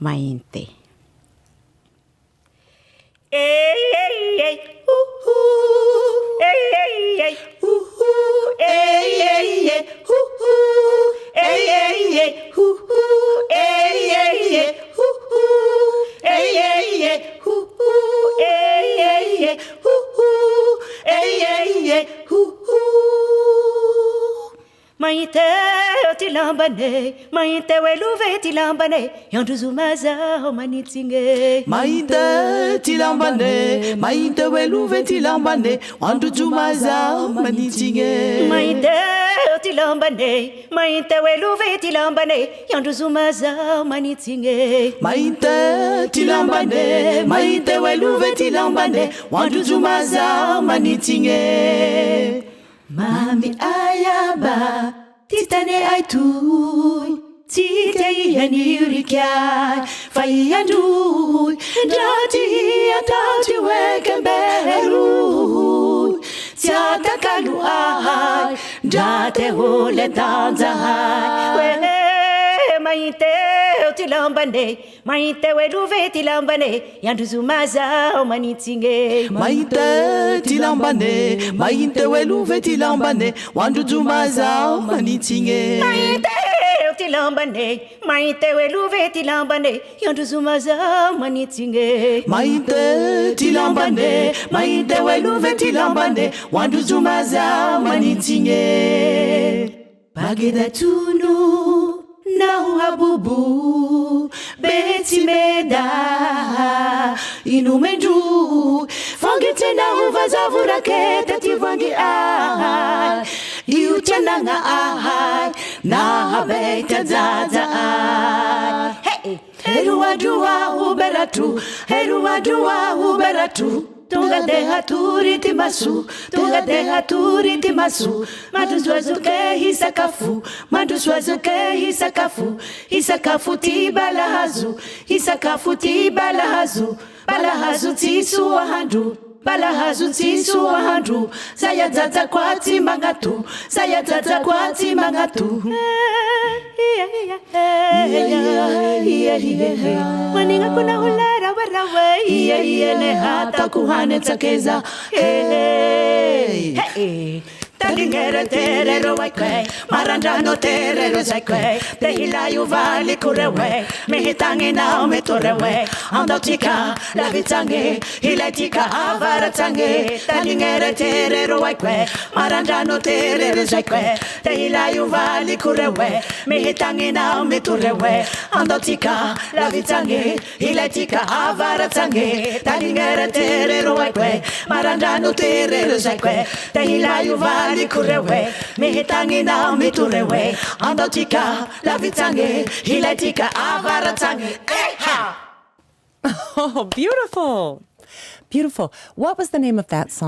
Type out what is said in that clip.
mainty. Hey, hey, hey, ooh, ooh. Hey, hey, hey, ooh, ooh. Hey, hey, hey, ooh, ooh. Hey, hey, hey, ooh, ooh. Hey, hey, hey, ooh, ooh. Hey, hey, hey, ooh, ooh. Hey, hey, hey, ooh, ooh. Hey, hey, hey, ooh, ooh. Maite otilambane, maite weluve tilambane, yanduzumaza omanitsinge. Maite tilambane, maite weluve tilambane, wandujumaza manitinge. Maite otilambane, maite weluve tilambane, yanduzumaza manitsinge. Maite tilambane, maite weluve tilambane, wandujumaza manitinge. Mami ayaba, titane aitu, tite yani urikia, fayandu, dati wekemberu, tiata kalu ahai, date hole tanzahai. Maite otilambane, maite weluve tilambane, yanduzumaza omanitsinge. Maite tilambane, maite weluve tilambane, wandujumaza manitinge. Maite otilambane, maite weluve tilambane, yanduzumaza manitsinge. Maite tilambane, maite weluve tilambane, wandujumaza manitinge. Bageda tunu na uhabubu beti meda inumendu fangite na uvazavura keta tivangi ahai iutenanga ahai na habeta zaza ai. Hey, heruadua uberatu, heruadua uberatu. Tunga deha turi timasu, tunga deha turi timasu. Maduswazu ke hisakafu, maduswazu ke hisakafu. Hisakafu ti balahazu, hisakafu ti balahazu. Balahazu ti suwahandu, balahazu ti suwahandu. Saya tata kwati mangatu, saya tata kwati mangatu. Maninga kuna hulera warawe ne hata kuhane takeza. Hey, hey. Tadingere terero waikwe, marandano terero zaikwe. Tehila yuvali kurewe, mihitangi na umetorewe. Andotika, lavitange, hiletika avaratange. Tadingere terero waikwe, marandano terero zaikwe. Tehila yuvali kurewe, mihitangi na umetorewe. Andotika, lavitange, hiletika avaratange. Tadingere terero waikwe, marandano terero zaikwe. Tehila yuvali kurewe, mihitangi na umetorewe. Andotika, lavitange, hiletika avaratange. Oh, beautiful. Beautiful. What was the name of that song?